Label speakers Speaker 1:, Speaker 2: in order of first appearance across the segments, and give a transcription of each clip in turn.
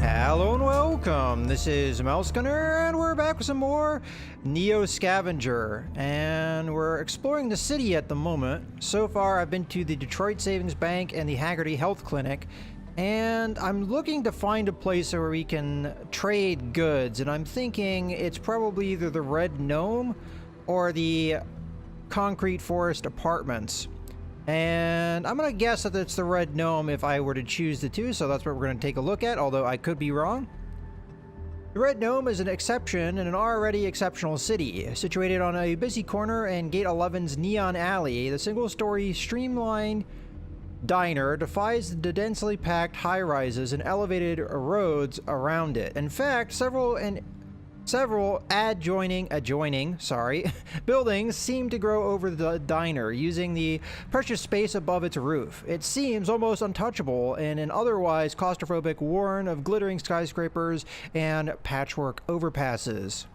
Speaker 1: Hello and welcome. This is Mouse Gunner, and we're back with some more Neo Scavenger, and we're exploring the city at the moment. So far, I've been to the Detroit Savings Bank and the Haggerty Health Clinic, and I'm looking to find a place where we can trade goods, and I'm thinking it's probably either the Red Gnome or the Concrete Forest Apartments. And I'm going to guess that it's the Red Gnome if I were to choose the two, so that's what we're going to take a look at, although I could be wrong. The Red Gnome is an exception in an already exceptional city. Situated on a busy corner in Gate 11's Neon Alley, the single-story streamlined diner defies the densely packed high-rises and elevated roads around it. In fact, several adjoining buildings seem to grow over the diner, using the precious space above its roof. It seems almost untouchable in an otherwise claustrophobic warren of glittering skyscrapers and patchwork overpasses.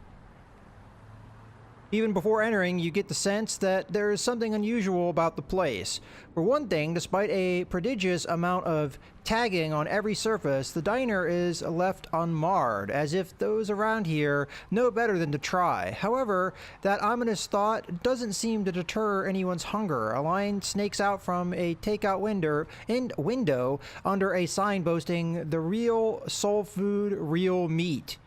Speaker 1: Even before entering, you get the sense that there is something unusual about the place. For one thing, despite a prodigious amount of tagging on every surface, the diner is left unmarred, as if those around here know better than to try. However, that ominous thought doesn't seem to deter anyone's hunger. A line snakes out from a takeout window under a sign boasting "The real soul food, real meat."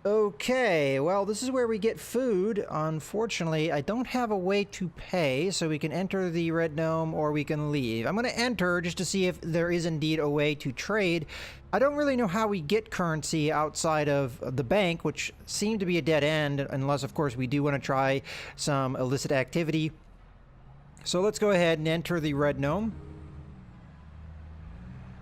Speaker 1: Okay, well, this is where we get food. Unfortunately, I don't have a way to pay, so we can enter the Red Gnome or we can leave. I'm going to enter just to see if there is indeed a way to trade. I don't really know how we get currency outside of the bank, which seemed to be a dead end, unless, of course, we do want to try some illicit activity. So let's go ahead and enter the Red Gnome.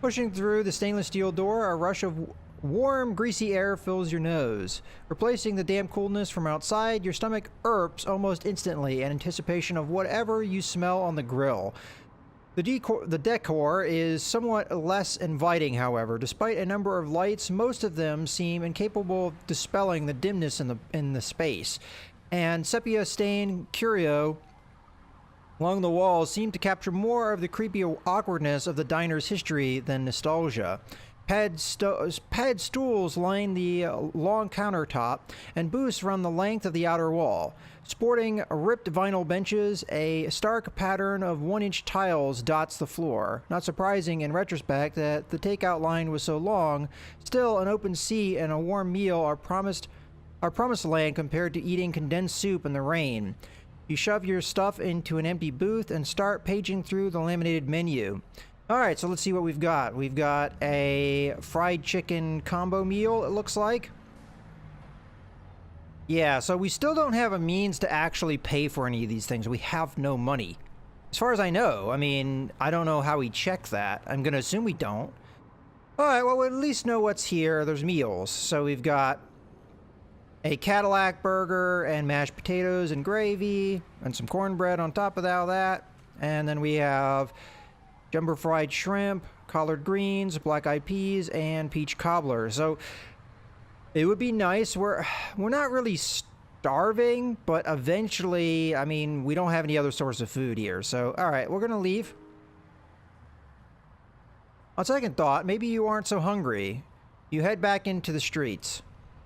Speaker 1: Pushing through the stainless steel door, a rush of warm, greasy air fills your nose. Replacing the damp coolness from outside, your stomach irps almost instantly in anticipation of whatever you smell on the grill. The decor is somewhat less inviting, however. Despite a number of lights, most of them seem incapable of dispelling the dimness in the space. And sepia-stained curio along the walls seem to capture more of the creepy awkwardness of the diner's history than nostalgia. Pad stools line the long countertop, and booths run the length of the outer wall. Sporting ripped vinyl benches, a stark pattern of 1-inch tiles dots the floor. Not surprising in retrospect that the takeout line was so long. Still, an open seat and a warm meal are promised land compared to eating condensed soup in the rain. You shove your stuff into an empty booth and start paging through the laminated menu. Alright, so let's see what we've got. We've got a fried chicken combo meal, it looks like. Yeah, so we still don't have a means to actually pay for any of these things. We have no money. As far as I know. I mean, I don't know how we check that. I'm going to assume we don't. Alright, well, we at least know what's here. There's meals. So we've got a Cadillac burger and mashed potatoes and gravy and some cornbread on top of all that. And then we have jumbo fried shrimp, collard greens, black-eyed peas, and peach cobbler. So it would be nice. We're not really starving, but eventually, I mean, we don't have any other source of food here. So, all right, we're going to leave. On second thought, maybe you aren't so hungry. You head back into the streets.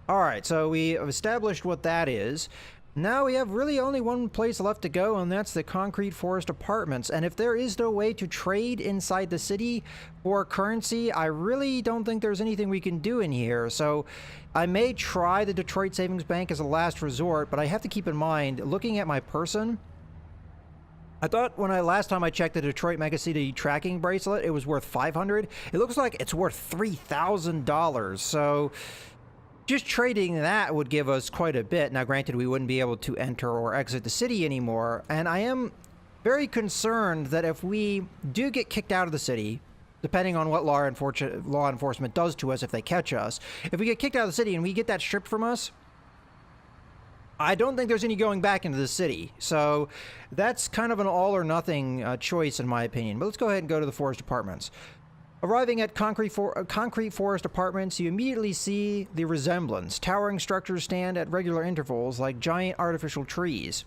Speaker 1: All right, so we have established what that is. Now we have really only one place left to go, and that's the Concrete Forest Apartments. And if there is no way to trade inside the city for currency, I really don't think there's anything we can do in here. So I may try the Detroit Savings Bank as a last resort, but I have to keep in mind, looking at my person, I thought last time I checked the Detroit Megacity tracking bracelet, it was worth $500. It looks like it's worth $3,000. So just trading that would give us quite a bit. Now, granted, we wouldn't be able to enter or exit the city anymore, and I am very concerned that if we do get kicked out of the city, depending on what law enforcement does to us if they catch us, if we get kicked out of the city and we get that stripped from us, I don't think there's any going back into the city. So that's kind of an all-or-nothing choice, in my opinion. But let's go ahead and go to the Forest Apartments. Arriving at Concrete Forest Apartments, you immediately see the resemblance. Towering structures stand at regular intervals like giant artificial trees.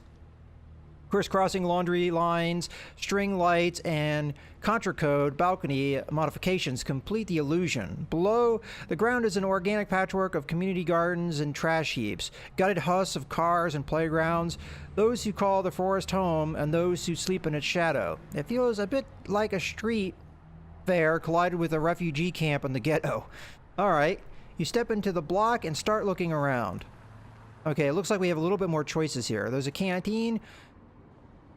Speaker 1: crisscrossing laundry lines, string lights, and contra-code balcony modifications complete the illusion. Below, the ground is an organic patchwork of community gardens and trash heaps, gutted husks of cars and playgrounds, those who call the forest home and those who sleep in its shadow. It feels a bit like a street fair collided with a refugee camp in the ghetto. Alright, you step into the block and start looking around. Okay, it looks like we have a little bit more choices here. There's a canteen.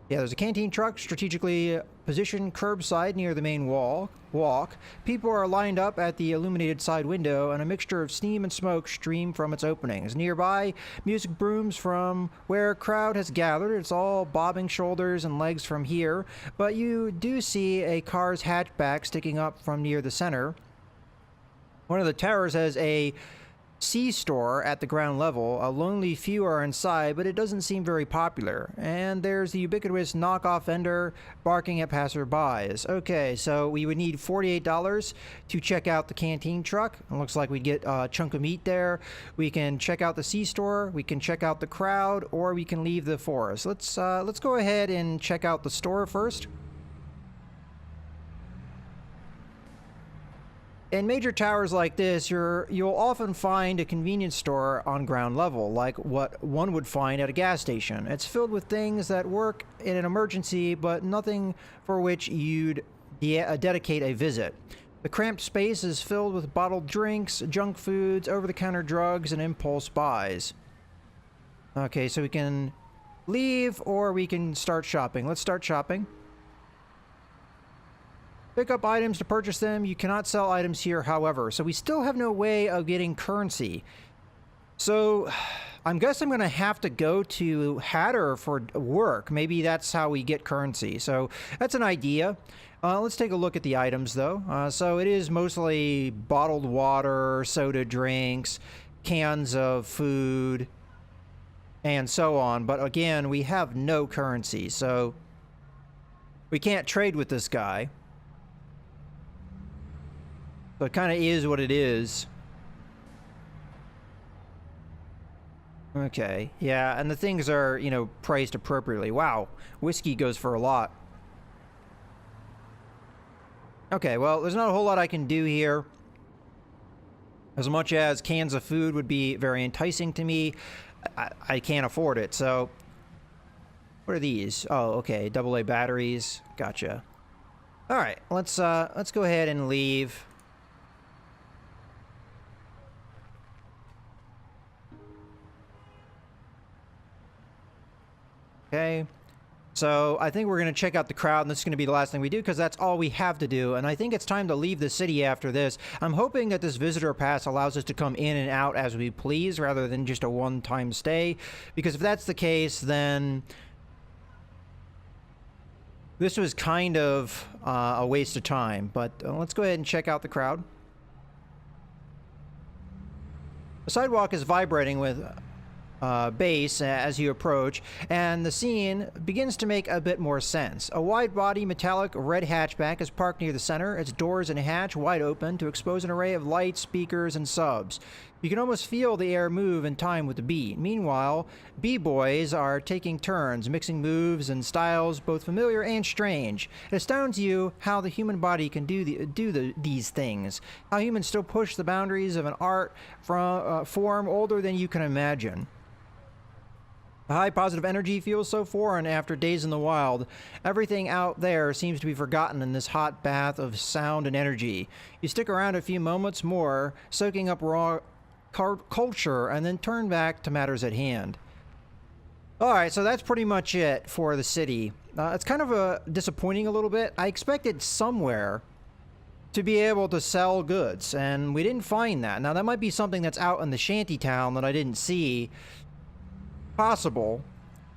Speaker 1: Yeah, there's a canteen truck strategically positioned curbside near the main walk. People are lined up at the illuminated side window, and a mixture of steam and smoke stream from its openings. Nearby, music booms from where a crowd has gathered. It's all bobbing shoulders and legs from here, but you do see a car's hatchback sticking up from near the center. One of the towers has a C-store at the ground level. A lonely few are inside, but it doesn't seem very popular. And there's the ubiquitous knockoff vendor barking at passerbys. Okay, so we would need $48 to check out the canteen truck. It looks like we'd get a chunk of meat there. We can check out the C-store, we can check out the crowd, or we can leave the forest. Let's go ahead and check out the store first. In major towers like this, you'll often find a convenience store on ground level, like what one would find at a gas station. It's filled with things that work in an emergency, but nothing for which you'd dedicate a visit. The cramped space is filled with bottled drinks, junk foods, over-the-counter drugs, and impulse buys. Okay, so we can leave or we can start shopping. Let's start shopping. Pick up items to purchase them. You cannot sell items here, however. So we still have no way of getting currency. So I guess I'm going to have to go to Hatter for work. Maybe that's how we get currency. So that's an idea. Let's take a look at the items, though. So it is mostly bottled water, soda drinks, cans of food, and so on. But again, we have no currency. So we can't trade with this guy. So it kind of is what it is. Okay, yeah, and the things are, you know, priced appropriately. Wow, whiskey goes for a lot. Okay, well, there's not a whole lot I can do here. As much as cans of food would be very enticing to me, I can't afford it, so... What are these? Oh, okay, AA batteries. Gotcha. Alright, let's go ahead and leave. Okay, so I think we're going to check out the crowd, and this is going to be the last thing we do, because that's all we have to do, and I think it's time to leave the city after this. I'm hoping that this visitor pass allows us to come in and out as we please, rather than just a one-time stay, because if that's the case, then this was kind of a waste of time, but let's go ahead and check out the crowd. The sidewalk is vibrating with... bass as you approach, and the scene begins to make a bit more sense. A wide-body metallic red hatchback is parked near the center, its doors and hatch wide open to expose an array of lights, speakers, and subs. You can almost feel the air move in time with the beat. Meanwhile, b-boys are taking turns, mixing moves and styles both familiar and strange. It astounds you how the human body can do these things, how humans still push the boundaries of an art form older than you can imagine. The high positive energy feels so foreign after days in the wild. Everything out there seems to be forgotten in this hot bath of sound and energy. You stick around a few moments more, soaking up raw culture, and then turn back to matters at hand. Alright, so that's pretty much it for the city. It's kind of disappointing a little bit. I expected somewhere to be able to sell goods, and we didn't find that. Now, that might be something that's out in the shanty town that I didn't see. Possible,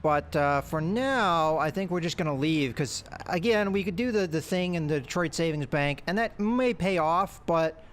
Speaker 1: but for now I think we're just gonna leave, because again we could do the thing in the Detroit Savings Bank and that may pay off, but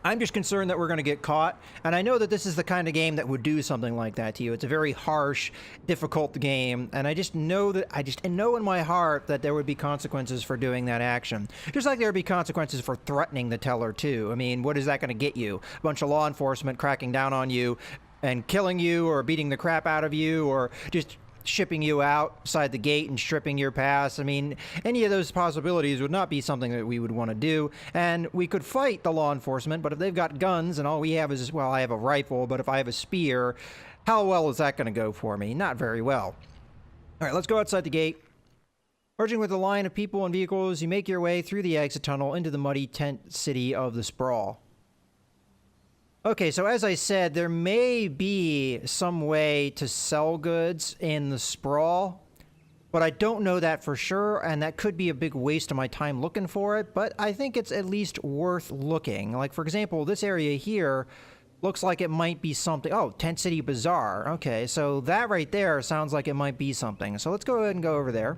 Speaker 1: I'm just concerned that we're gonna get caught, and I know that this is the kind of game that would do something like that to you. It's a very harsh, difficult game, and I just know in my heart that there would be consequences for doing that action. Just like there would be consequences for threatening the teller too. I mean, what is that gonna get you? A bunch of law enforcement cracking down on you, and killing you or beating the crap out of you or just shipping you outside the gate and stripping your pass. I mean, any of those possibilities would not be something that we would want to do. And we could fight the law enforcement, but if they've got guns and all we have is, well, I have a rifle, but if I have a spear, how well is that going to go for me? Not very well. All right, let's go outside the gate. Merging with a line of people and vehicles, you make your way through the exit tunnel into the muddy tent city of the Sprawl. Okay, so as I said, there may be some way to sell goods in the Sprawl, but I don't know that for sure, and that could be a big waste of my time looking for it, but I think it's at least worth looking. Like, for example, this area here looks like it might be something. Oh, Tent City Bazaar. Okay, so that right there sounds like it might be something. So let's go ahead and go over there.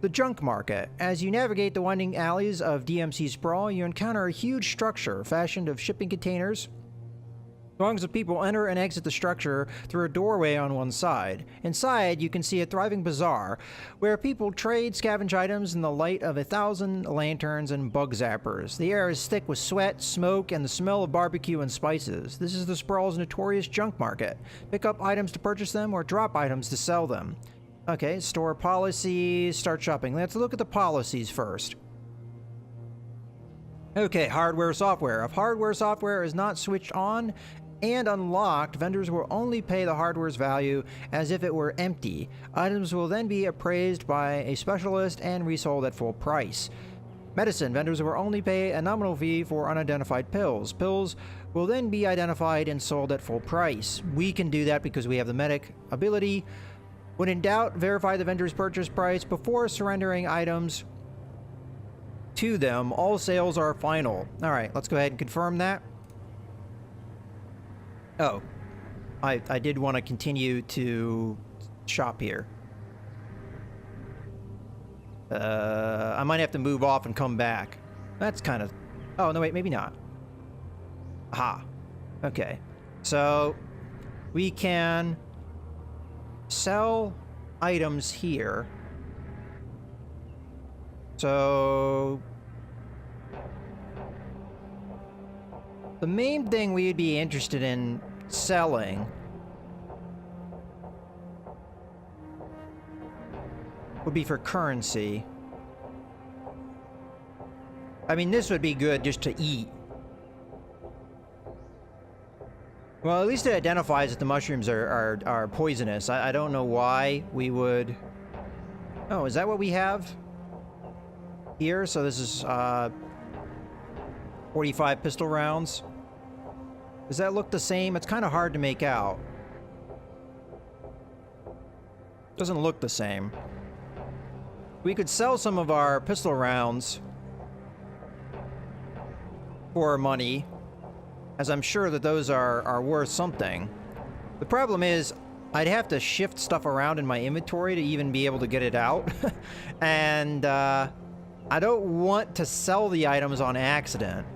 Speaker 1: The Junk Market. As you navigate the winding alleys of DMC Sprawl, you encounter a huge structure fashioned of shipping containers. Throngs of people enter and exit the structure through a doorway on one side. Inside, you can see a thriving bazaar, where people trade scavenge items in the light of 1,000 lanterns and bug zappers. The air is thick with sweat, smoke, and the smell of barbecue and spices. This is the Sprawl's notorious junk market. Pick up items to purchase them, or drop items to sell them. Okay, store policies, start shopping. Let's look at the policies first. Okay, hardware, software. If hardware, software is not switched on and unlocked, vendors will only pay the hardware's value as if it were empty. Items will then be appraised by a specialist and resold at full price. Medicine. Vendors will only pay a nominal fee for unidentified pills. Pills will then be identified and sold at full price. We can do that because we have the medic ability. When in doubt, verify the vendor's purchase price before surrendering items to them. All sales are final. All right, let's go ahead and confirm that. Oh, I did want to continue to shop here. I might have to move off and come back. That's kind of... Oh, no, wait, maybe not. Aha. Okay. So, we can sell items here. So... the main thing we'd be interested in selling would be for currency. I mean, this would be good just to eat. Well, at least it identifies that the mushrooms are poisonous. I don't know why we would... Oh, is that what we have here? So this is 45 pistol rounds. Does that look the same? It's kind of hard to make out. Doesn't look the same. We could sell some of our pistol rounds for money, as I'm sure that those are worth something. The problem is, I'd have to shift stuff around in my inventory to even be able to get it out. And I don't want to sell the items on accident.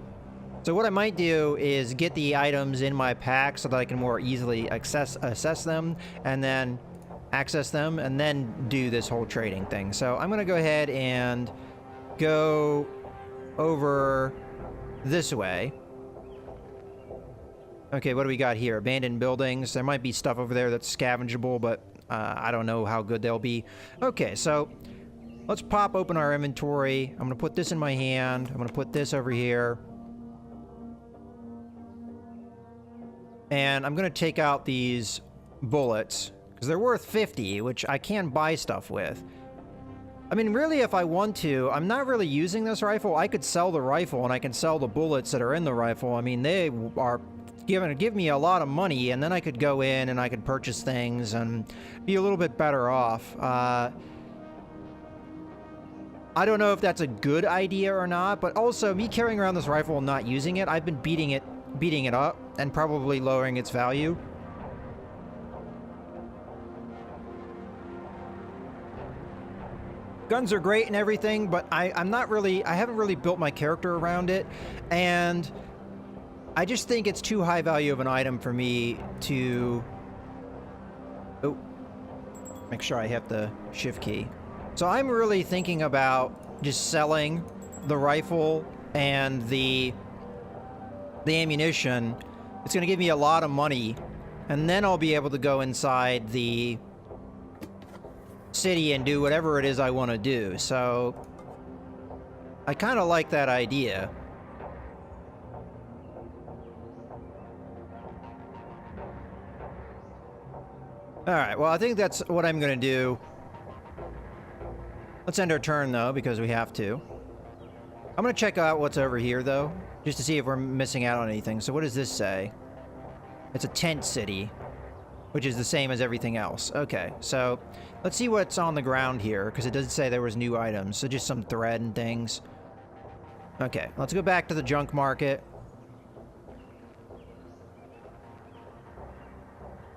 Speaker 1: So what I might do is get the items in my pack so that I can more easily assess them, and then access them, and then do this whole trading thing. So I'm going to go ahead and go over this way. Okay, what do we got here? Abandoned buildings. There might be stuff over there that's scavengeable, but I don't know how good they'll be. Okay, so let's pop open our inventory. I'm going to put this in my hand. I'm going to put this over here. And I'm going to take out these bullets, because they're worth 50, which I can buy stuff with. I mean, really, if I want to, I'm not really using this rifle. I could sell the rifle, and I can sell the bullets that are in the rifle. I mean, they are give me a lot of money, and then I could go in and I could purchase things and be a little bit better off. I don't know if that's a good idea or not, but also me carrying around this rifle and not using it, I've been beating it up and probably lowering its value. Guns are great and everything, but I haven't really built my character around it, and I just think it's too high value of an item for me to... Oh, make sure I have the shift key. So I'm really thinking about just selling the rifle and the ammunition. It's going to give me a lot of money, And then I'll be able to go inside the city and do whatever it is I want to do. So I kind of like that idea. Alright, well, I think that's what I'm going to do. Let's end our turn, though, because we have to. I'm going to check out what's over here, though, just to see if we're missing out on anything. So what does this say? It's a tent city, which is the same as everything else. Okay, so let's see what's on the ground here, because it doesn't say there was new items, so just some thread and things. Okay, let's go back to the junk market.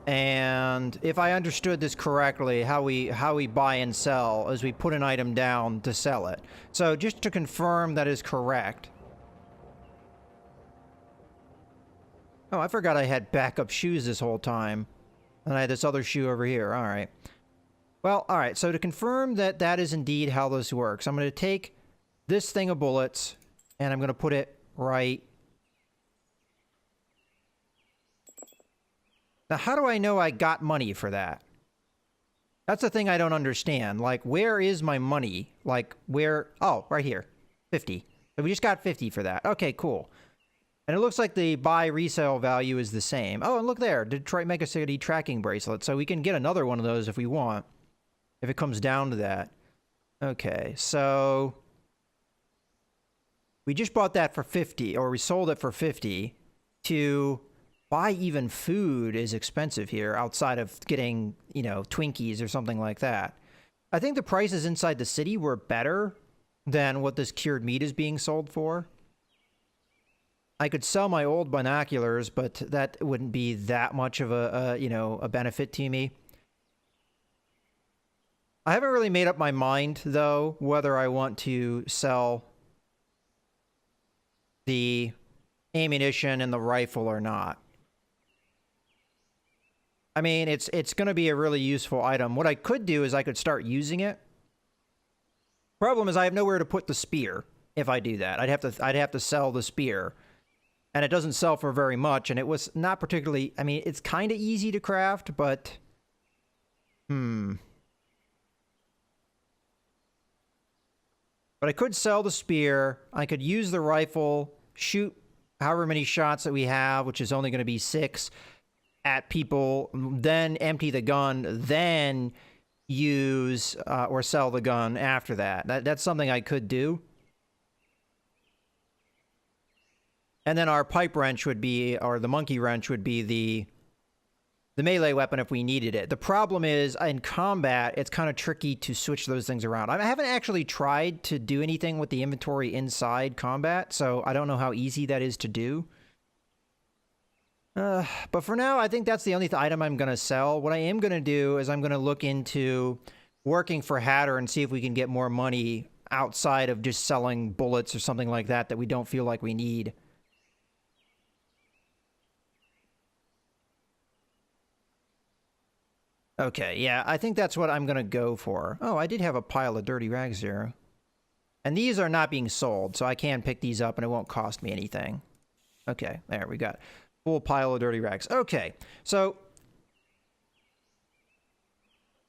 Speaker 1: And if I understood this correctly, how we buy and sell is we put an item down to sell it. So just to confirm that is correct. Oh, I forgot I had backup shoes this whole time. And I had this other shoe over here. All right. Well, all right. So to confirm that that is indeed how this works, I'm going to take this thing of bullets and I'm going to put it right. Now, how do I know I got money for that? That's the thing I don't understand. Like, where is my money? Like, where? Oh, right here. 50. So we just got 50 for that. Okay, cool. And it looks like the buy resale value is the same. Oh, and look there. Detroit Megacity tracking bracelet. So we can get another one of those if we want. If it comes down to that. Okay, so we just bought that for 50, or we sold it for 50 to... Buy even food is expensive here outside of getting, you know, Twinkies or something like that. I think the prices inside the city were better than what this cured meat is being sold for. I could sell my old binoculars, but that wouldn't be that much of a benefit to me. I haven't really made up my mind, though, whether I want to sell the ammunition and the rifle or not. I mean, it's going to be a really useful item. What I could do is I could start using it. Problem is I have nowhere to put the spear if I do that. I'd have to sell the spear. And it doesn't sell for very much, and it was not particularly... I mean, it's kind of easy to craft, but... But I could sell the spear. I could use the rifle, shoot however many shots that we have, which is only going to be 6... at people, then empty the gun, then use or sell the gun after that. That's something I could do. And then our pipe wrench would be, or the monkey wrench would be the melee weapon if we needed it. The problem is, in combat, it's kind of tricky to switch those things around. I haven't actually tried to do anything with the inventory inside combat, so I don't know how easy that is to do. But for now, I think that's the only item I'm going to sell. What I am going to do is I'm going to look into working for Hatter and see if we can get more money outside of just selling bullets or something like that that we don't feel like we need. Okay, yeah, I think that's what I'm going to go for. Oh, I did have a pile of dirty rags here. And these are not being sold, so I can pick these up and it won't cost me anything. Okay, there we got full pile of dirty rags. Okay, so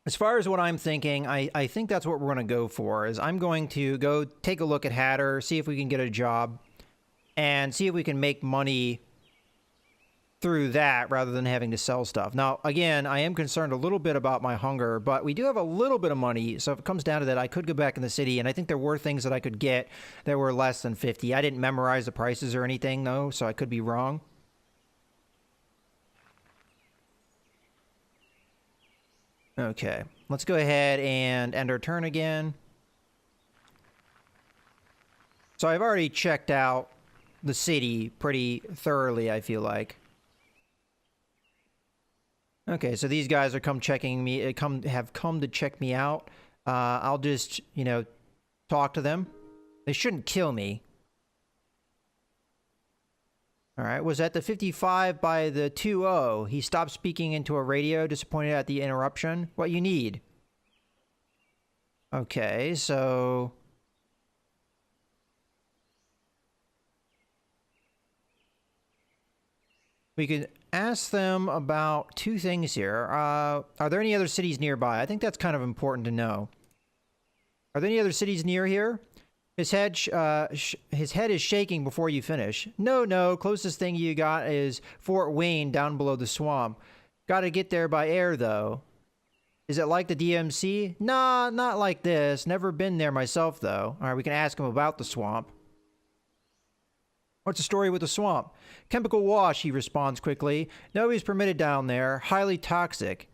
Speaker 1: as far as what I'm thinking, I think that's what we're going to go for, is I'm going to go take a look at Hatter, see if we can get a job, and see if we can make money through that rather than having to sell stuff. Now, again, I am concerned a little bit about my hunger, but we do have a little bit of money, so if it comes down to that, I could go back in the city, and I think there were things that I could get that were less than 50. I didn't memorize the prices or anything, though, so I could be wrong. Okay, let's go ahead and end our turn again. So I've already checked out the city pretty thoroughly, I feel like. Okay, so these guys are have come to check me out. I'll just, talk to them. They shouldn't kill me. All right, was at the 55 by the 2-0. He stopped speaking into a radio, disappointed at the interruption. What you need? Okay, so... We could ask them about two things here. Are there any other cities nearby? I think that's kind of important to know. Are there any other cities near here? His head is shaking before you finish. No. Closest thing you got is Fort Wayne down below the swamp. Got to get there by air, though. Is it like the DMC? Nah, not like this. Never been there myself, though. All right, we can ask him about the swamp. What's the story with the swamp? Chemical wash, he responds quickly. Nobody's permitted down there. Highly toxic.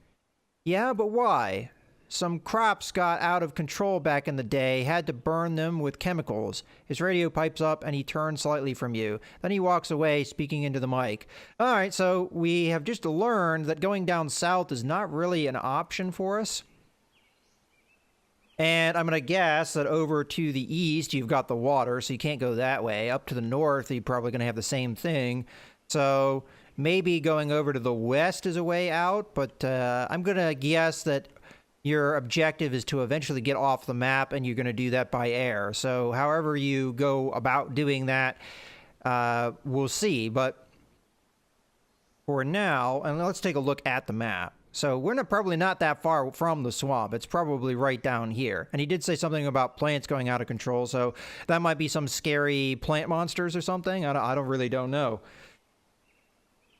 Speaker 1: Yeah, but why? Some crops got out of control back in the day, had to burn them with chemicals. His radio pipes up and he turns slightly from you. Then he walks away, speaking into the mic. All right, so we have just learned that going down south is not really an option for us. And I'm going to guess that over to the east, you've got the water, so you can't go that way. Up to the north, you're probably going to have the same thing. So maybe going over to the west is a way out, but I'm going to guess that your objective is to eventually get off the map, and you're going to do that by air. So however you go about doing that, we'll see. But for now, and let's take a look at the map. So we're probably not that far from the swamp. It's probably right down here. And he did say something about plants going out of control, so that might be some scary plant monsters or something. I don't know.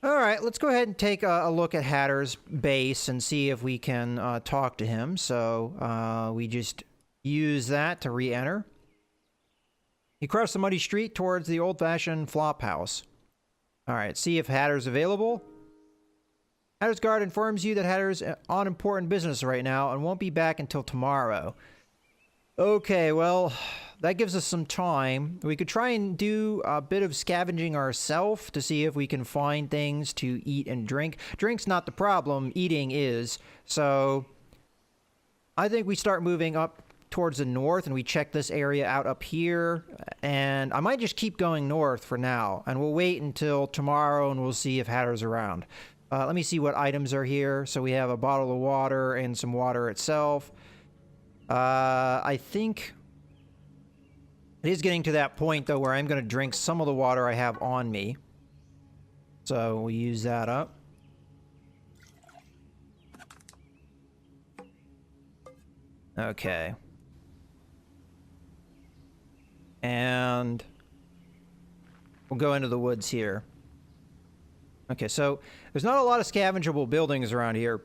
Speaker 1: All right, let's go ahead and take a look at Hatter's base and see if we can talk to him. So we just use that to re-enter. You cross the muddy street towards the old-fashioned flop house. All right, see if Hatter's available. Hatter's guard informs you that Hatter's on important business right now and won't be back until tomorrow. Okay, well, that gives us some time. We could try and do a bit of scavenging ourselves to see if we can find things to eat and drink. Drink's not the problem, eating is. So I think we start moving up towards the north and we check this area out up here. And I might just keep going north for now. And we'll wait until tomorrow and we'll see if Hatter's around. Let me see what items are here. So we have a bottle of water and some water itself. I think it is getting to that point, though, where I'm going to drink some of the water I have on me. So we'll use that up. Okay. And we'll go into the woods here. Okay, so there's not a lot of scavengeable buildings around here,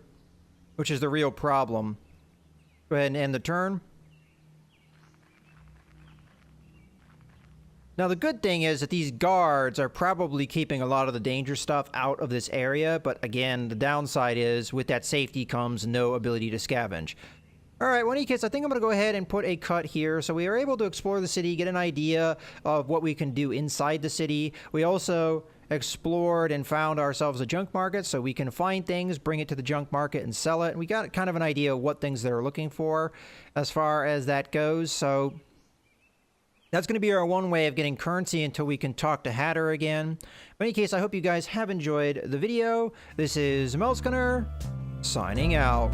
Speaker 1: which is the real problem. Go ahead and end the turn. Now, the good thing is that these guards are probably keeping a lot of the danger stuff out of this area, but again, the downside is with that safety comes no ability to scavenge. All right, well, in any case, I think I'm going to go ahead and put a cut here. So we are able to explore the city, get an idea of what we can do inside the city. We also explored and found ourselves a junk market, so we can find things, bring it to the junk market and sell it. And we got kind of an idea of what things they're looking for as far as that goes. So that's going to be our one way of getting currency until we can talk to Hatter again. In any case, I hope you guys have enjoyed the video. This is Melskiner, signing out.